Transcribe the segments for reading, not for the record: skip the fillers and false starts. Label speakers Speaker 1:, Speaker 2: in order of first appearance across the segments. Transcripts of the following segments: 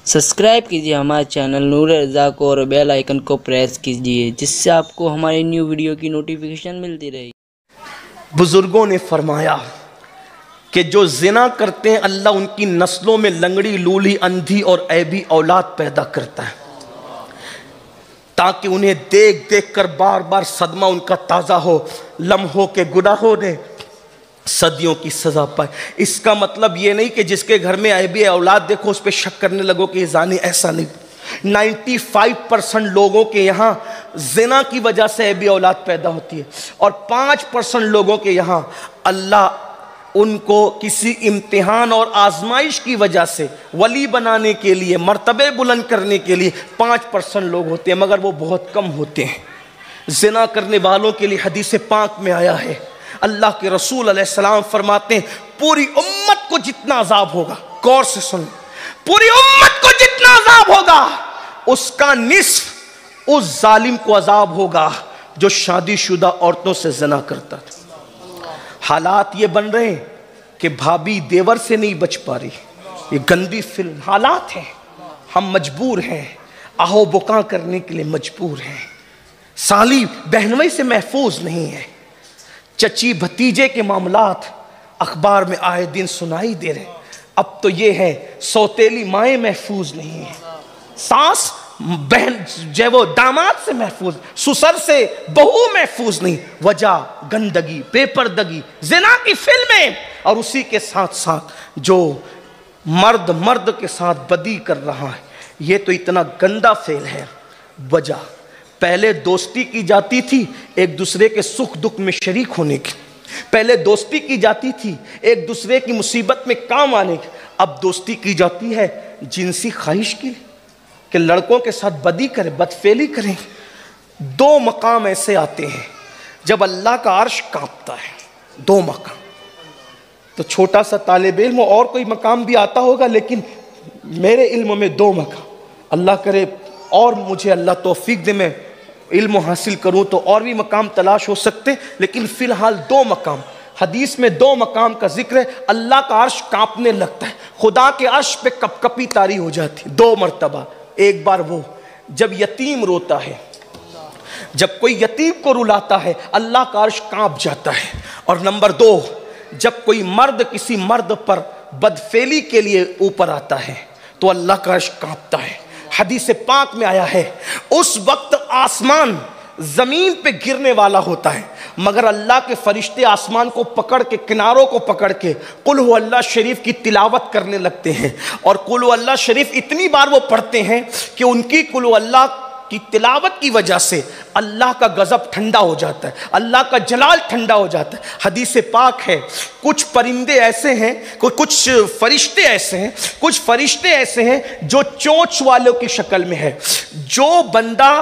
Speaker 1: Subscribe کیجیے ہمارے channel نور رضا کو اور بیل آئیکن کو پریس کیجیے جس سے آپ کو ہماری نیو ویڈیو کی نوٹیفیکیشن ملتی رہے۔
Speaker 2: بزرگوں نے فرمایا کہ جو زنا کرتے ہیں اللہ ان کی نسلوں میں لنگڑی، لولی، اندھی اور عیبی اولاد پیدا کرتا ہے تاکہ انہیں دیکھ دیکھ کر بار بار صدمہ ان کا تازہ ہو، لمحوں کے گناہوں نے صدیوں کی سزا پائے۔ اس کا مطلب یہ نہیں کہ جس کے گھر میں عیبی اولاد دیکھو اس پہ شک کرنے لگو کہ یہ زانی، ایسا نہیں۔ 95% لوگوں کے یہاں زنا کی وجہ سے عیبی اولاد پیدا ہوتی ہے اور 5% لوگوں کے یہاں اللہ ان کو کسی امتحان اور آزمائش کی وجہ سے ولی بنانے کے لیے، مرتبے بلند کرنے کے لیے 5% لوگ ہوتے ہیں، مگر وہ بہت کم ہوتے ہیں۔ زنا کرنے والوں کے لیے حدیث پاک میں آیا ہے، اللہ کے رسول علیہ السلام فرماتے ہیں پوری امت کو جتنا عذاب ہوگا، غور سے سن، پوری امت کو جتنا عذاب ہوگا اس کا نصف اس ظالم کو عذاب ہوگا جو شادی شدہ عورتوں سے زنا کرتا تھا۔ حالات یہ بن رہے ہیں کہ بھابی دیور سے نہیں بچ پا رہی، یہ گندی فلم حالات ہیں، ہم مجبور ہیں، آہو بکا کرنے کے لیے مجبور ہیں، سالی بہنوئی سے محفوظ نہیں ہے، چچی بھتیجے کے معاملات اخبار میں آئے دن سنائی دے رہے ہیں۔ اب تو یہ ہے سوتیلی مائیں محفوظ نہیں ہیں، ساس بہن جو وہ داماد سے محفوظ، سسر سے بہو محفوظ نہیں، وجہ گندگی، بے پردگی، زنا کی فلمیں، اور اسی کے ساتھ ساتھ جو مرد کے ساتھ بدی کر رہا ہے، یہ تو اتنا گندا فعل ہے۔ وجہ پہلے دوستی کی جاتی تھی ایک دوسرے کے سکھ دکھ میں شریک ہونے کی، پہلے دوستی کی جاتی تھی ایک دوسرے کی مصیبت میں کام آنے کی، اب دوستی کی جاتی ہے جنسی خواہش کی کہ لڑکوں کے ساتھ بدی کریں، بدفعلی کریں۔ دو مقام ایسے آتے ہیں جب اللہ کا عرش کانپتا ہے، دو مقام، تو چھوٹا سا طالب علم اور کوئی مقام بھی آتا ہوگا لیکن میرے علم میں دو مقام، اللہ کرے اور مجھے اللہ توفیق دے میں علم حاصل کروں تو اور بھی مقام تلاش ہو سکتے، لیکن فی الحال دو مقام حدیث میں، دو مقام کا ذکر ہے۔ اللہ کا عرش کانپنے لگتا ہے، خدا کے عرش پہ کپ کپی طاری ہو جاتی، دو مرتبہ۔ ایک بار وہ جب یتیم روتا ہے، جب کوئی یتیم کو رلاتا ہے اللہ کا عرش کانپ جاتا ہے، اور نمبر دو جب کوئی مرد کسی مرد پر بدفعلی کے لیے اوپر آتا ہے تو اللہ کا عرش کانپتا ہے۔ حدیث پاک میں آیا ہے اس وقت آسمان زمین پہ گرنے والا ہوتا ہے مگر اللہ کے فرشتے آسمان کو پکڑ کے، کناروں کو پکڑ کے قل ہو اللہ شریف کی تلاوت کرنے لگتے ہیں، اور قل ہو اللہ شریف اتنی بار وہ پڑھتے ہیں کہ ان کی قل ہو اللہ کی تلاوت کی وجہ سے اللہ کا غضب ٹھنڈا ہو جاتا ہے، اللہ کا جلال ٹھنڈا ہو جاتا ہے۔ حدیث پاک ہے کچھ پرندے ایسے ہیں، کچھ فرشتے ایسے ہیں جو چونچ والوں کی شکل میں ہے، جو بندہ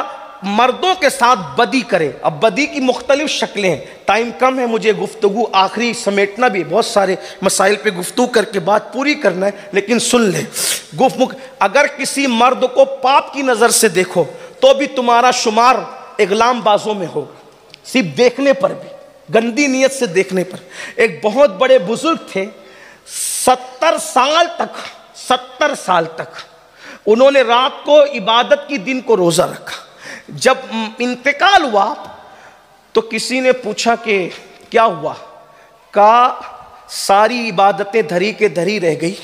Speaker 2: مردوں کے ساتھ بدی کرے۔ اب بدی کی مختلف شکلیں ہیں، ٹائم کم ہے، مجھے گفتگو آخری سمیٹنا بھی، بہت سارے مسائل پہ گفتگو کر کے بات پوری کرنا ہے، لیکن سن لیں۔ اگر کسی مرد کو پاپ کی نظر سے دیکھو تو بھی تمہارا شمار اغلام بازوں میں ہوگا، صرف دیکھنے پر بھی، گندی نیت سے دیکھنے پر۔ ایک بہت بڑے بزرگ تھے، 70 سال تک انہوں نے رات کو عبادت کی، دن کو روزہ رکھا۔ جب انتقال ہوا تو کسی نے پوچھا کہ کیا ہوا؟ کہا ساری عبادتیں دھری کے دھری رہ گئی،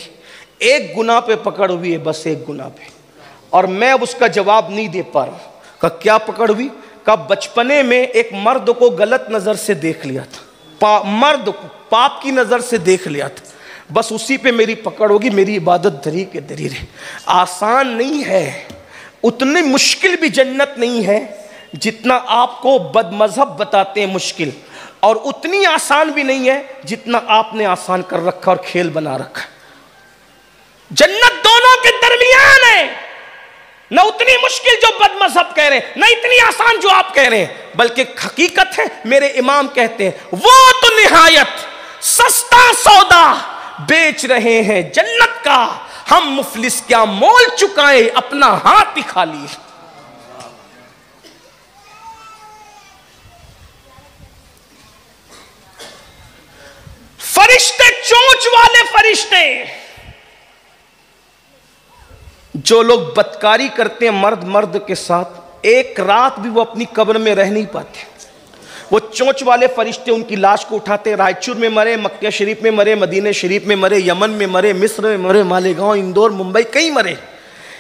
Speaker 2: ایک گناہ پہ پکڑ ہوئی ہے، بس ایک گناہ پہ، اور میں اب اس کا جواب نہیں دے پا رہا۔ کہا کیا پکڑ ہوئی؟ کہا بچپنے میں ایک مرد کو غلط نظر سے دیکھ لیا تھا، مرد کو پاپ کی نظر سے دیکھ لیا تھا، بس اسی پہ میری پکڑ ہوگی، میری عبادت دھری کے دھری رہے۔ آسان نہیں ہے، اتنی مشکل بھی جنت نہیں ہے جتنا آپ کو بد مذہب بتاتے ہیں مشکل، اور اتنی آسان بھی نہیں ہے جتنا آپ نے آسان کر رکھا اور کھیل بنا رکھا۔ جنت دونوں کے درمیان ہے، نہ اتنی مشکل جو بد مذہب کہہ رہے ہیں، نہ اتنی آسان جو آپ کہہ رہے ہیں، بلکہ حقیقت ہے میرے امام کہتے ہیں وہ تو نہایت سستا سودا بیچ رہے ہیں جنت کا، ہم مفلس کیا مول چکائے اپنا ہاتھ ہی خالی۔ فرشتے، چونچ والے فرشتے جو لوگ بدکاری کرتے ہیں مرد مرد کے ساتھ، ایک رات بھی وہ اپنی قبر میں رہ نہیں پاتے. وہ چونچ والے فرشتے ان کی لاش کو اٹھاتے، رائچور میں مرے، مکہ شریف میں مرے، مدینہ شریف میں مرے، یمن میں مرے، مصر میں مرے، مالیگاؤں، اندور، ممبئی، کہیں مرے،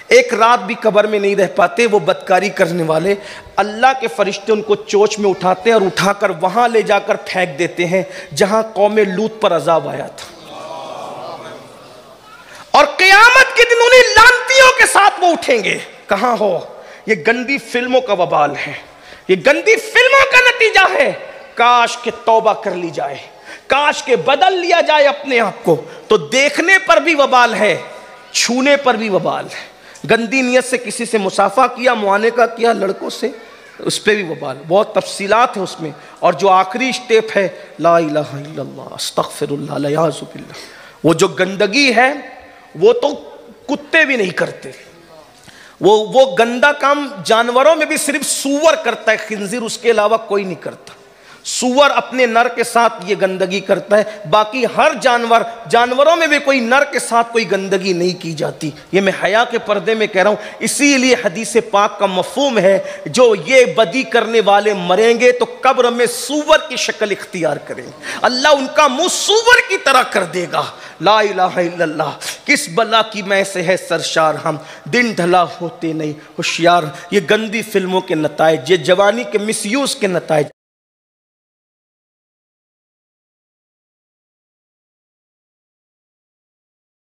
Speaker 2: ایک رات بھی قبر میں نہیں رہ پاتے. وہ بدکاری کرنے والے، اللہ کے فرشتے ان کو چونچ میں اٹھاتے ہیں اور اٹھا کر وہاں لے جا کر پھینک دیتے ہیں جہاں قوم لوط پر عذاب آیا تھا. اور قیامت کے دن انہیں لعنتیوں کے ساتھ وہ اٹھیں گے. کہاں ہو؟ یہ گندی فلموں کا وبال ہے، یہ گندی فلموں کا نتیجہ ہے. کاش کہ توبہ کر لی جائے، کاش کہ بدل لیا جائے اپنے آپ کو. تو دیکھنے پر بھی وبال ہے، چھونے پر بھی وبال ہے. گندی نیت سے کسی سے مصافحہ کیا، معانقہ کیا لڑکوں سے، اس پہ بھی وبال. بہت تفصیلات ہیں اس میں. اور جو آخری اسٹیپ ہے لا الہ الا اللہ استغفر اللہ والعیاذ باللہ، وہ جو گندگی ہے وہ تو کتے بھی نہیں کرتے. وہ گندا کام جانوروں میں بھی صرف سور کرتا ہے، خنزیر، اس کے علاوہ کوئی نہیں کرتا. سور اپنے نر کے ساتھ یہ گندگی کرتا ہے، باقی ہر جانوروں میں بھی کوئی نر کے ساتھ کوئی گندگی نہیں کی جاتی. یہ میں حیا کے پردے میں کہہ رہا ہوں. اسی لیے حدیث پاک کا مفہوم ہے جو یہ بدی کرنے والے مریں گے تو قبر میں سور کی شکل اختیار کریں گے، اللہ ان کا منہ سور کی طرح کر دے گا. لا الہ الا اللہ. کس بلا کی میں سے ہے سرشار ہم، دن ڈھلا ہوتے نہیں ہوشیار. یہ گندی فلموں کے نتائج، یہ جوانی کے مس یوز کے نتائج.